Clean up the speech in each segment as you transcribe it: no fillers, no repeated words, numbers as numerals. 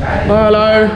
Hello.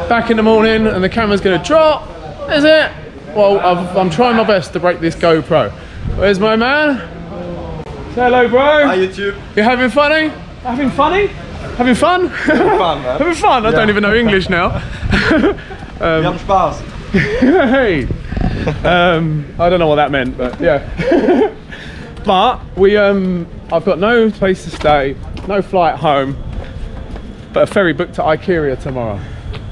Back in the morning and the camera's gonna drop. Is it? Well, I'm trying my best to break this GoPro. Where's my man? Say hello, bro. Hi, YouTube. You having funny? Having funny? Having fun? Having fun, man. Having fun? I don't even know English now. We have Spaß. Hey. I don't know what that meant, but yeah. But we I've got no place to stay, no flight home, but a ferry booked to Ikaria tomorrow.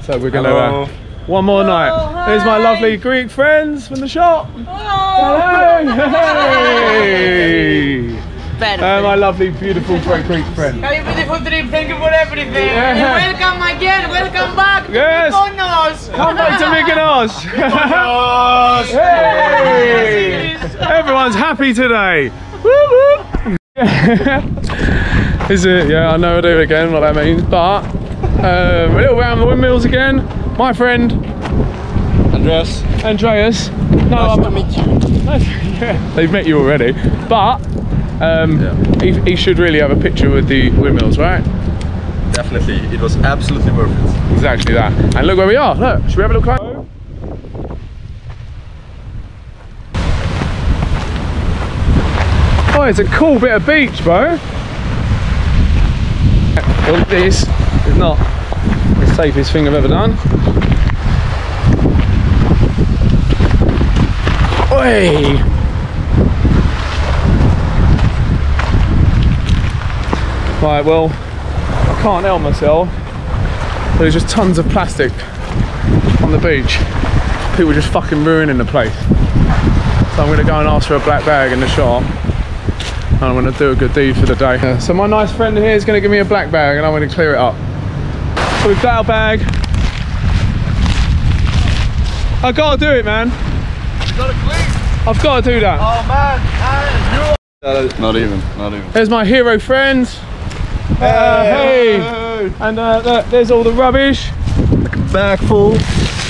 So we're gonna one more night. Here's my lovely Greek friends from the shop. Hello. Hey. My lovely, beautiful Greek friend. Have a beautiful trip. Thank you for everything. Yeah. Welcome again. Welcome back. Yes. Mykonos. Come back to Mykonos. Hey. Everyone's happy today. Woo woo. Is it? Yeah, I know I do it again, what that means. But a little round the windmills again. My friend Andreas. Nice to meet you. Yeah, they've met you already. But he should really have a picture with the windmills, right? Definitely, it was absolutely worth it. Exactly that. And look where we are. Look, should we have a look? Oh, it's a cool bit of beach, bro. Well, this is not the safest thing I've ever done. Oi! Right, well, I can't help myself. There's just tons of plastic on the beach. People just fucking ruining the place. So I'm gonna go and ask for a black bag in the shop. And I'm gonna do a good deed for the day. So my nice friend here is gonna give me a black bag and I'm gonna clear it up. So we've got our bag. I gotta do it, man. You gotta clean. I've gotta do that. Oh man, not even. There's my hero friends. Hey. And there's all the rubbish. Like a bag full.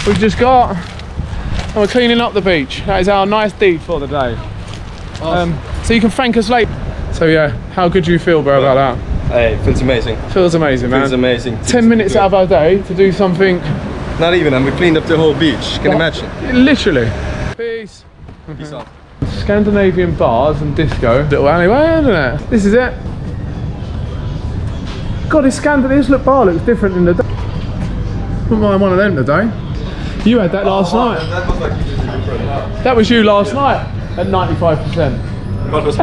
We've just got. And we're cleaning up the beach. That is our nice deed for the day. Awesome. So you can thank us later. So yeah, how good do you feel, bro, about that? Hey, it feels amazing. Feels amazing, man. Feels amazing. 10 minutes out of our day to do something. Not even, and we cleaned up the whole beach. Can you imagine? Literally. Peace. Peace out. Scandinavian bars and disco. Little alleyway, isn't it? This is it. God, this bar looks different in the day. Wouldn't mind one of them today. You had that last night. That was like different. That was you last night at 95%. What was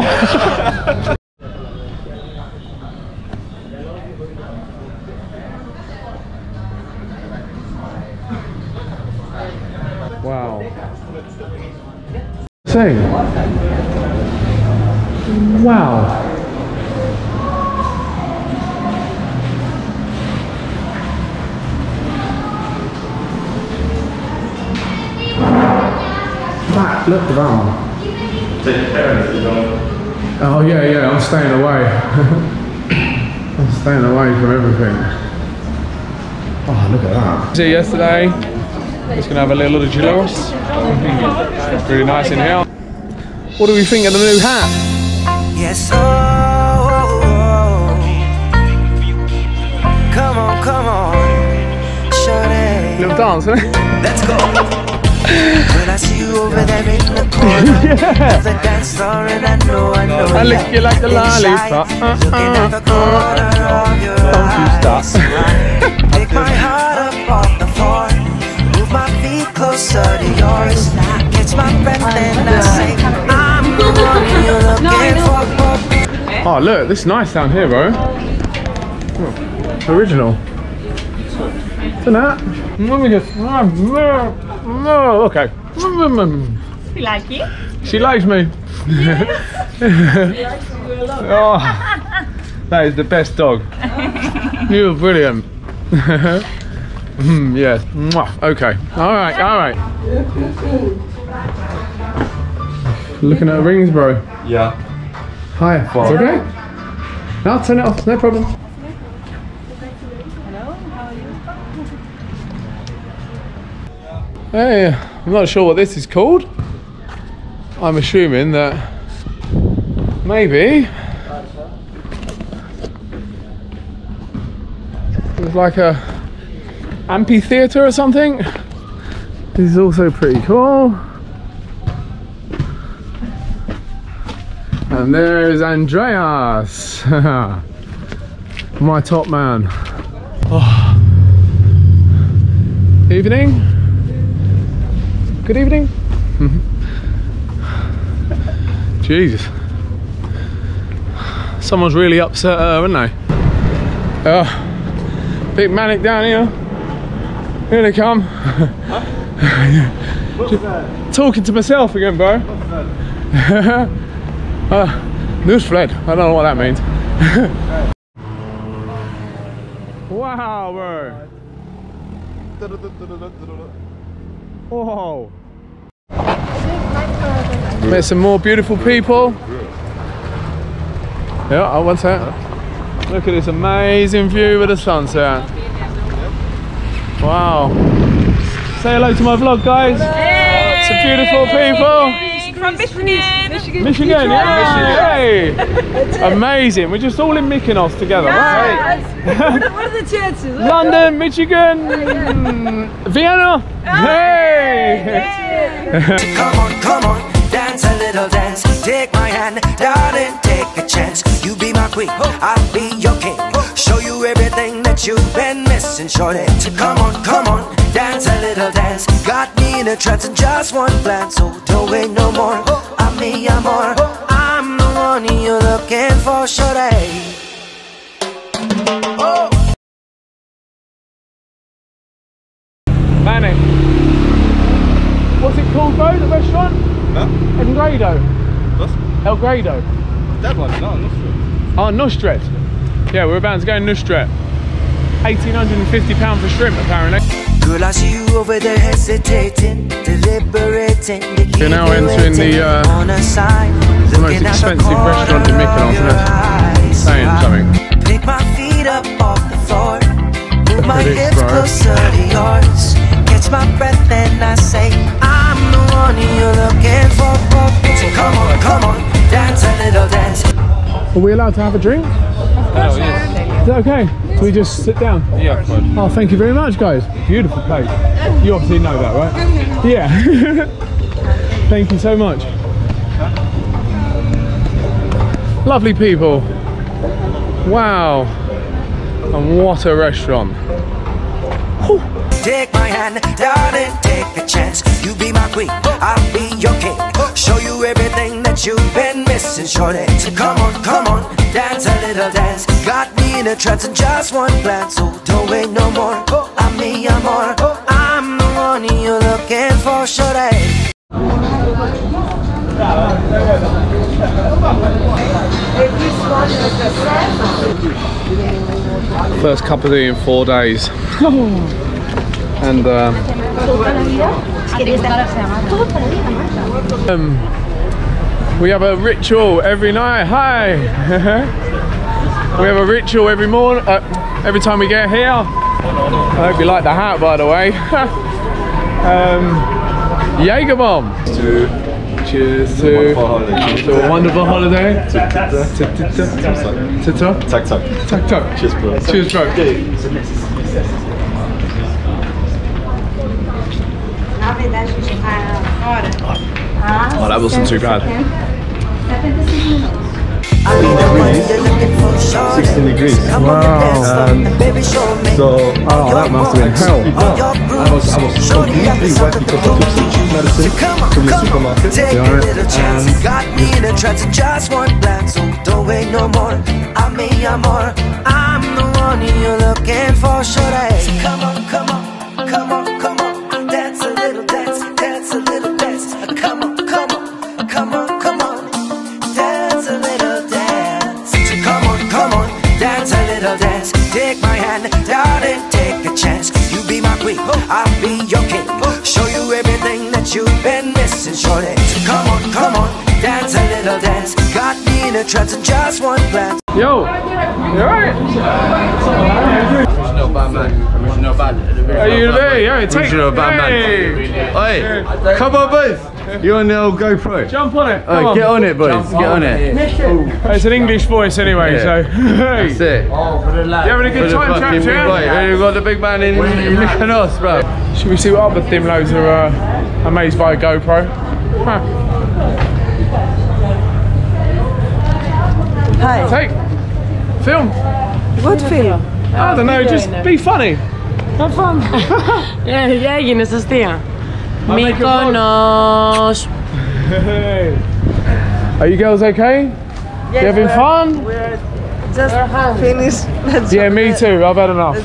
Wow. Say. Wow. That, look at that. Take care if you don't. Oh yeah, I'm staying away. I'm staying away from everything. Oh, look at that. See yesterday, just gonna have a little gyros. Really nice in here. What do we think of the new hat? Yes, come on, shorty. Little dance, isn't it? Let's go. When I see you over there in the corner, Yeah. the dance floor, and I know. I lick you like a lollipop. Looking at the corner of your Don't you eyes. Pick my heart up off the floor, move my feet closer to yours, catch my breath and I say, I'm the one you're looking for. Oh look, this is nice down here, bro. Oh, original. Isn't that? Let me just. Oh, okay. You like it? She likes me. Oh, that is the best dog. You're brilliant. Yes. Okay. All right. Looking at the rings, bro. Yeah. Hi. It's okay? No, turn it off. No problem. Hey, I'm not sure what this is called. I'm assuming that maybe it's like a amphitheatre or something. This is also pretty cool. And there's Andreas, my top man. Oh. Evening. Good evening. Jesus. Someone's really upset her, haven't they? Bit manic down here. Here they come. Huh? What's that? Talking to myself again, bro. Nusr-et. I don't know what that means. Wow, bro. Whoa. Met some more beautiful people. Yeah, oh, one sec. Look at this amazing view of the sunset. Wow. Say hello to my vlog, guys. Hey. Some beautiful people. From Michigan. Michigan, yeah. Amazing. We're just all in Mykonos together, right? What are the chances? London, Michigan, Vienna. Hey! Come on, dance a little dance. Take my hand, darling, take a chance. You be my queen, I'll be your king. Show you everything that you've been missing, shorty. Come on, dance a little dance. Got me in a trance and just one glance. So don't wait no more. I'm me, I'm more. I'm the one you're looking for, shorty. Oh. Manny. What's it called, bro? The restaurant? Huh? El Grado. What? El Grado. That one, no, Nsr-et. Oh, Nsr-et. Yeah, we're about to go in Nsr-et. £1,850 for shrimp, apparently. Girl, I see you over there hesitating, deliberating. We're now entering the most expensive restaurant in Mykonos, saying something. Pick my feet up off the floor, move my hips closer to yours. Catch my breath and I say, I'm the one you're looking for. So come on, dance a little dance. Are we allowed to have a drink? Oh, yes. Is that okay? Can we just sit down? Yeah, of course. Oh, thank you very much, guys. Beautiful place. You obviously know that, right? Yeah. Thank you so much. Lovely people. Wow. And what a restaurant. Whew. Take my hand, darling, take a chance. You be my queen, I'll be your king. Show you everything that you've been missing, shorty. So come on, dance a little dance. Got me in a trance and just one glance. So don't wait no more. I'm me, I'm more. I'm the one you're looking for, shorty. First cup of tea in 4 days. And we have a ritual every night. Hi. We have a ritual every morning, every time we get here. I hope you like the hat, by the way. Jaeger bomb. Cheers to a wonderful holiday. Tack, tack. Cheers, bro. Cheers, bro. Oh, that wasn't too bad. 16 degrees. Wow. So, Oh, that must have been hell. I was completely wet because I took some medicine from the supermarket. Got me in a trance and just one glance. So don't wait no more. I'm me, I'm more. I'm the one you're looking for, shorty. So come on. Dance a little dance, dance a little dance. Come on. Dance a little dance. So come on, dance a little dance. Take my hand, darling, take a chance. You be my queen, I'll be your king. Show you everything that you've been missing, shorty. So come on, dance a little dance. Got me in a trance and just one glance. Yo, you alright? Original bad man. Original bad. Are you there? Yeah, take Original bad man. Oi, come on, boys. You're on the old GoPro. Jump on it. Oh, get on it, boys. Get on it. It's an English voice anyway, so. That's it. You having a good time, chaps? Yeah? We've got the big man in Mykonos, bro. Should we see what other Dimlos are amazed by a GoPro? Huh. Hi. Take. Film. What film? I don't know, just be funny. Have fun. Yeah, γίνες αστεία. Mykonos. Hey. Are you girls okay? Yes, You having fun? We're just finished. Yeah, me too. I've had enough.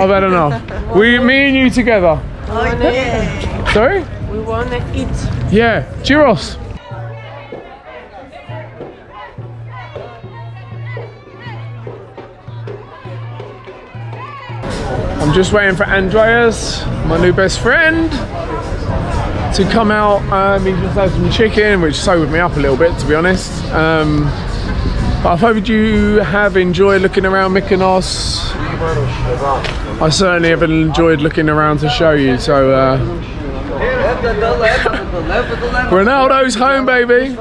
I've had enough. Me and you together. Sorry? We wanna eat. Yeah, gyros. I'm just waiting for Andreas, my new best friend, to come out. He just had some chicken, which sobered me up a little bit, to be honest. But I hope you have enjoyed looking around Mykonos. I certainly have enjoyed looking around to show you. So Ronaldo's home, baby.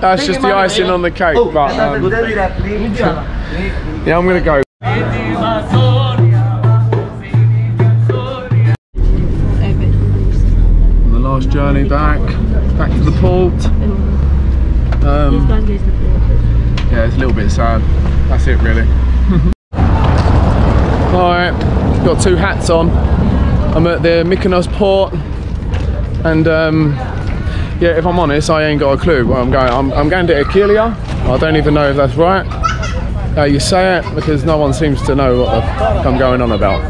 That's just the icing on the cake. But yeah, I'm gonna go. Last journey back to the port. Yeah, it's a little bit sad. That's it, really. Alright, got two hats on. I'm at the Mykonos port, and yeah, if I'm honest, I ain't got a clue where I'm going. I'm going to Ikaria. I don't even know if that's right how you say it, because no one seems to know what the fuck I'm going on about.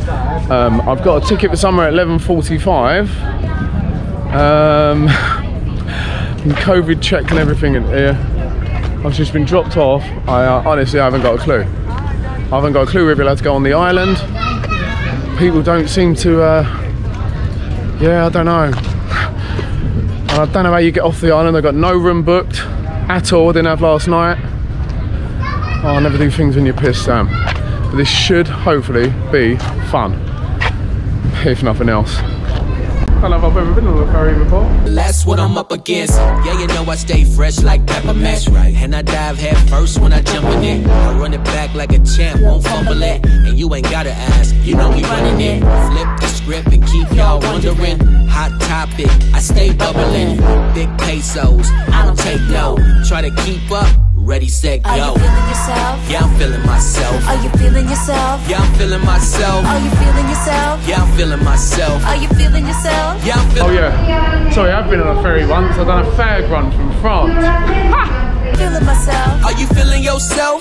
I've got a ticket for somewhere at 11:45. COVID checked and everything in here. I've just been dropped off. I honestly haven't got a clue. I haven't got a clue if you're allowed to go on the island. People don't seem to, yeah, I don't know. I don't know how you get off the island. I've got no room booked at all. Didn't have last night. Oh, I never do things when you're pissed, Sam. But this should hopefully be fun, if nothing else. I don't know if I've ever been on a ferry before. That's what I'm up against. Yeah, you know I stay fresh like peppermint. Right. And I dive head first when I jump in it. I run it back like a champ, won't fumble it. And you ain't gotta ask, you know we running it. Flip the script and keep y'all wondering. Hot topic, I stay bubbling. Big pesos, I don't take no. Try to keep up. Ready, set, go. Are you feeling yourself? Yeah, I'm feeling myself. Are you feeling yourself? Yeah, I'm feeling myself. Are you feeling yourself? Yeah, I'm feeling myself. Are you feeling yourself? Yeah, I'm feeling. Oh yeah. Sorry, I've been on a ferry once. I've done a fair run from France. Ha! Feeling myself. Are you feeling yourself?